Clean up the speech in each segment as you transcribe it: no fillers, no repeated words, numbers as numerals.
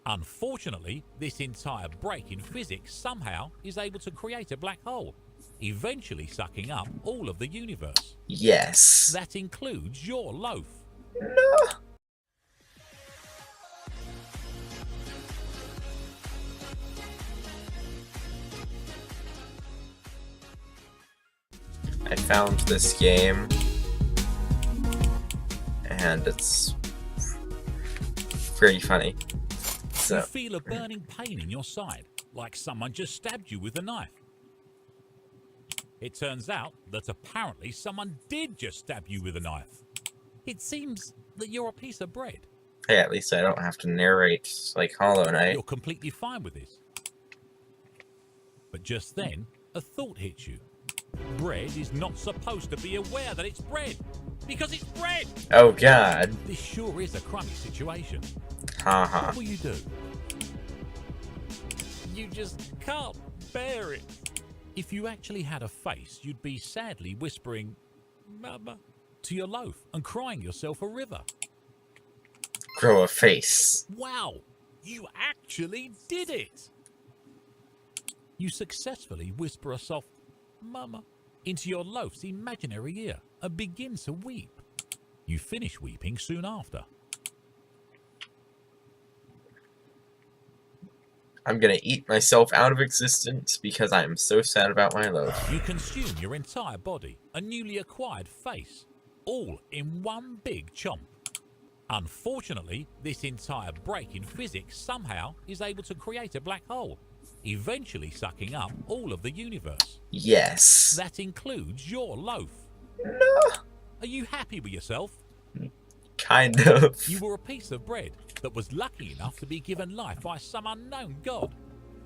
Unfortunately, this entire break in physics somehow is able to create a black hole, eventually sucking up all of the universe. Yes. That includes your loaf. No. I found this game, and it's pretty funny. So. You feel a burning pain in your side, like someone just stabbed you with a knife. It turns out that apparently someone did just stab you with a knife. It seems that you're a piece of bread. Hey, at least I don't have to narrate like Hollow Knight. You're completely fine with this. But just then, a thought hits you. Bread is not supposed to be aware that it's bread, because it's bread! Oh god. This sure is a crummy situation. Haha. What will you do? You just can't bear it. If you actually had a face, you'd be sadly whispering, "Mama," to your loaf and crying yourself a river. Grow a face. Wow, you actually did it! You successfully whisper a soft, "Mama," into your loaf's imaginary ear and begin to weep. You finish weeping soon after. I'm gonna eat myself out of existence because I am so sad about my loaf. You consume your entire body, a newly acquired face, all in one big chomp. Unfortunately, this entire break in physics somehow is able to create a black hole, eventually sucking up all of the universe. Yes. That includes your loaf. No. Are you happy with yourself? Kind of. You were a piece of bread that was lucky enough to be given life by some unknown god.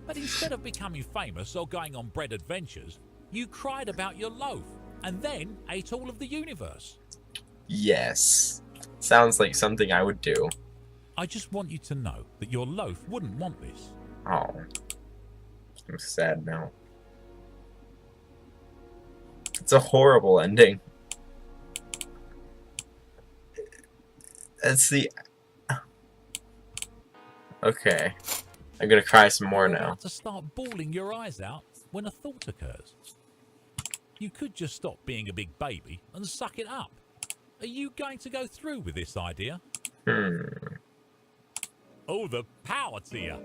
But instead of becoming famous or going on bread adventures, you cried about your loaf and then ate all of the universe. Yes. Sounds like something I would do. I just want you to know that your loaf wouldn't want this. Oh. I'm sad now. It's a horrible ending. It's the... Okay. I'm gonna cry some more You're now. about to start bawling your eyes out when a thought occurs. You could just stop being a big baby and suck it up. Are you going to go through with this idea? Oh, the power to you.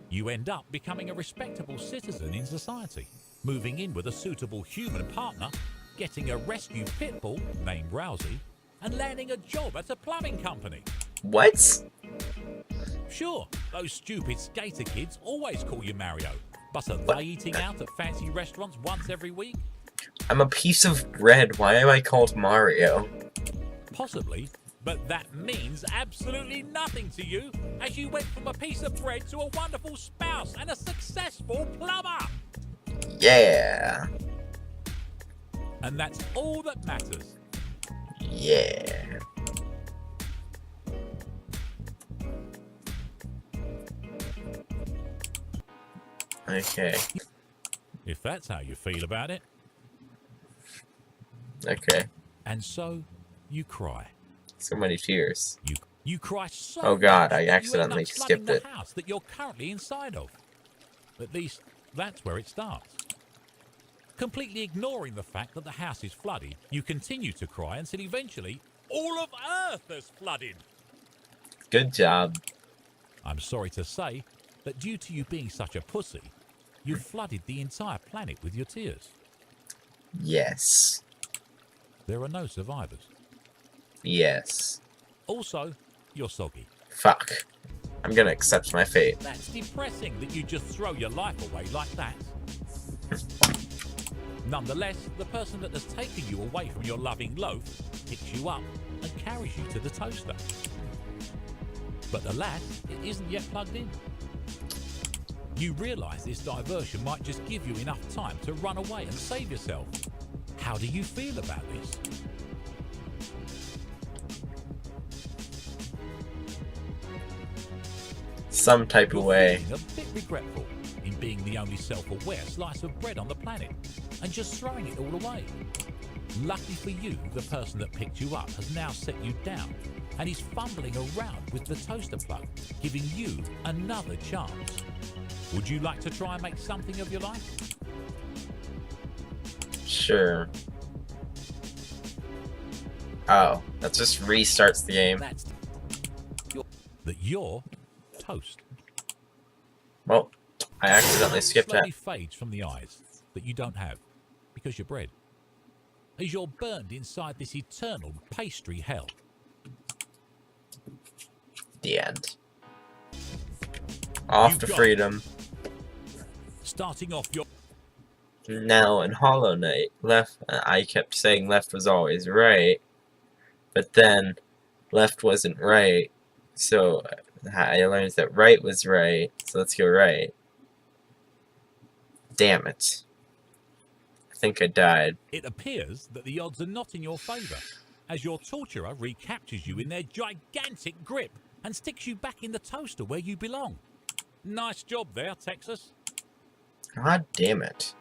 You end up becoming a respectable citizen in society, moving in with a suitable human partner, getting a rescue pit bull named Rousey, and landing a job at a plumbing company. What? Sure, those stupid skater kids always call you Mario, but are they eating out at fancy restaurants once every week? I'm a piece of bread. Why am I called Mario? Possibly, but that means absolutely nothing to you, as you went from a piece of bread to a wonderful spouse and a successful plumber. Yeah. And that's all that matters. Yeah. Okay. If that's how you feel about it. Okay. And so, you cry. So many tears. You cry so Oh god, much I that accidentally you end up skipped flooding it. the house that you're currently inside of. At least, that's where it starts. Completely ignoring the fact that the house is flooded, you continue to cry until eventually all of Earth has flooded. Good job. I'm sorry to say that due to you being such a pussy, you flooded the entire planet with your tears. Yes. There are no survivors. Yes. Also, you're soggy. Fuck. I'm gonna accept my fate. That's depressing that you just throw your life away like that. Nonetheless, the person that has taken you away from your loving loaf picks you up and carries you to the toaster. But alas, it isn't yet plugged in. You realise this diversion might just give you enough time to run away and save yourself. How do you feel about this? Some type of way. Feeling a bit regretful in being the only self-aware slice of bread on the planet and just throwing it all away. Lucky for you, the person that picked you up has now set you down and he's fumbling around with the toaster plug, giving you another chance. Would you like to try and make something of your life? Sure. Oh, that just restarts the game. That's you're toast. Well, I accidentally skipped that. Slowly fades from the eyes that you don't have because you're bread. As you're burned inside this eternal pastry hell. The end. Off to freedom. Starting off your... Now in Hollow Knight, left. I kept saying left was always right, but then left wasn't right. So I learned that right was right. So let's go right. Damn it. I think I died. It appears that the odds are not in your favour, as your torturer recaptures you in their gigantic grip and sticks you back in the toaster where you belong. Nice job there, Texas. God damn it.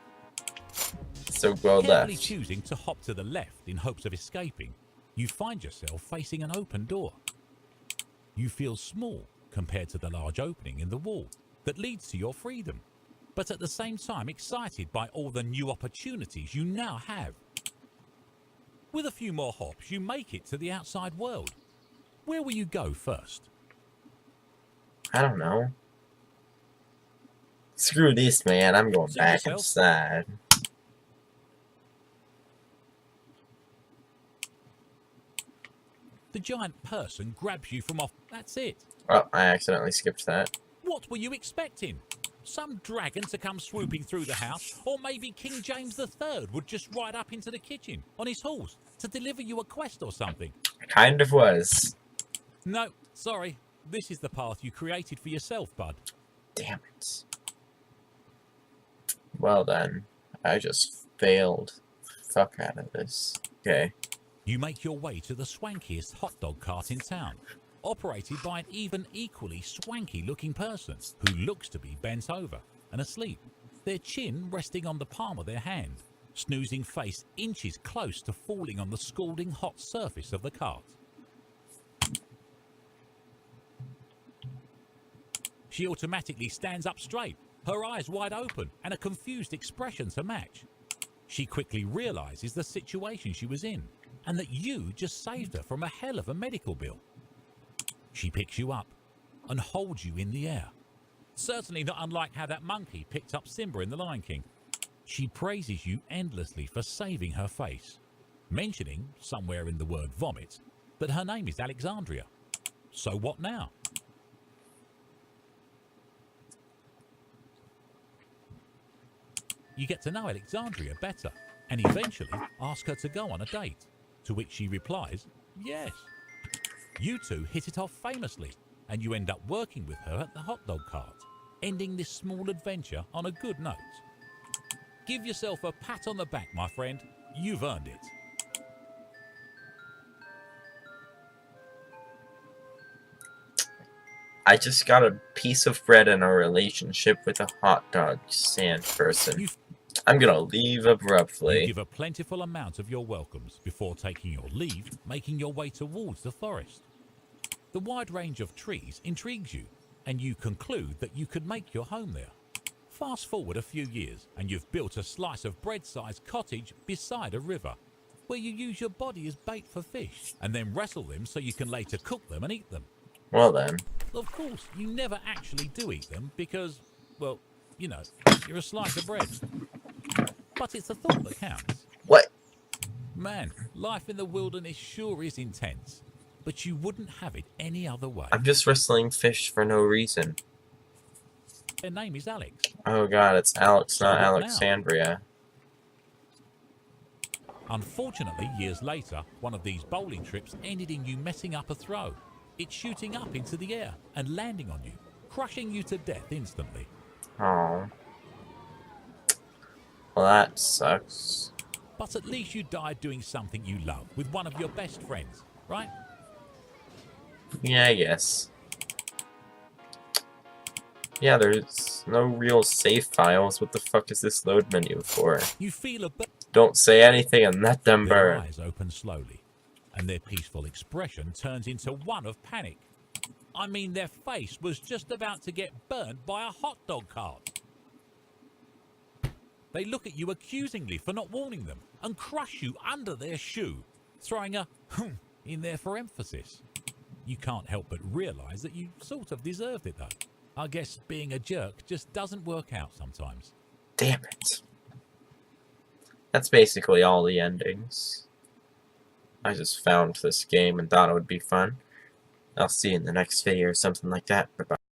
So go Carefully left. choosing to hop to the left in hopes of escaping, you find yourself facing an open door. You feel small compared to the large opening in the wall that leads to your freedom, but at the same time excited by all the new opportunities you now have. With a few more hops, you make it to the outside world. Where will you go first? I don't know. Screw this, man. I'm going back inside. The giant person grabs you from off. That's it. Oh, I accidentally skipped that. What were you expecting? Some dragon to come swooping through the house? Or maybe King James III would just ride up into the kitchen on his horse to deliver you a quest or something? Kind of was. No, sorry. This is the path you created for yourself, bud. Damn it. Well then, I just failed. Fuck out of this. Okay. You make your way to the swankiest hot dog cart in town, operated by an even equally swanky looking person who looks to be bent over and asleep, their chin resting on the palm of their hand, snoozing face inches close to falling on the scalding hot surface of the cart. She automatically stands up straight, her eyes wide open and a confused expression to match. She quickly realizes the situation she was in and that you just saved her from a hell of a medical bill. She picks you up and holds you in the air. Certainly not unlike how that monkey picked up Simba in The Lion King. She praises you endlessly for saving her face, mentioning, somewhere in the word vomit, that her name is Alexandria. So what now? You get to know Alexandria better and eventually ask her to go on a date, to which she replies, yes. You two hit it off famously and you end up working with her at the hot dog cart, ending this small adventure on a good note. Give yourself a pat on the back, my friend. You've earned it. I just got a piece of bread in a relationship with a hot dog stand person. I'm gonna leave abruptly. You give a plentiful amount of your welcomes before taking your leave, making your way towards the forest. The wide range of trees intrigues you, and you conclude that you could make your home there. Fast forward a few years, and you've built a slice of bread-sized cottage beside a river, where you use your body as bait for fish, and then wrestle them so you can later cook them and eat them. Well then. Of course, you never actually do eat them because, well, you know, you're a slice of bread. But it's the thought that counts. What? Man, life in the wilderness sure is intense, but you wouldn't have it any other way. I'm just wrestling fish for no reason. Their name is Alex. Oh god, it's Alex, So not what now? Alexandria. Unfortunately, years later, one of these bowling trips ended in you messing up a throw. It's shooting up into the air and landing on you, crushing you to death instantly. Oh. Well, that sucks. But at least you died doing something you love with one of your best friends, right? Yeah, I guess. Yeah, there's no real save files. What the fuck is this load menu for? You feel a bit. Don't say anything and let them Their burn. eyes open slowly. and their peaceful expression turns into one of panic. I mean, their face was just about to get burnt by a hot dog cart. They look at you accusingly for not warning them and crush you under their shoe, throwing a in there for emphasis. You can't help but realise that you sort of deserved it though. I guess being a jerk just doesn't work out sometimes. Damn it. That's basically all the endings. I just found this game and thought it would be fun. I'll see you in the next video or something like that. Bye-bye.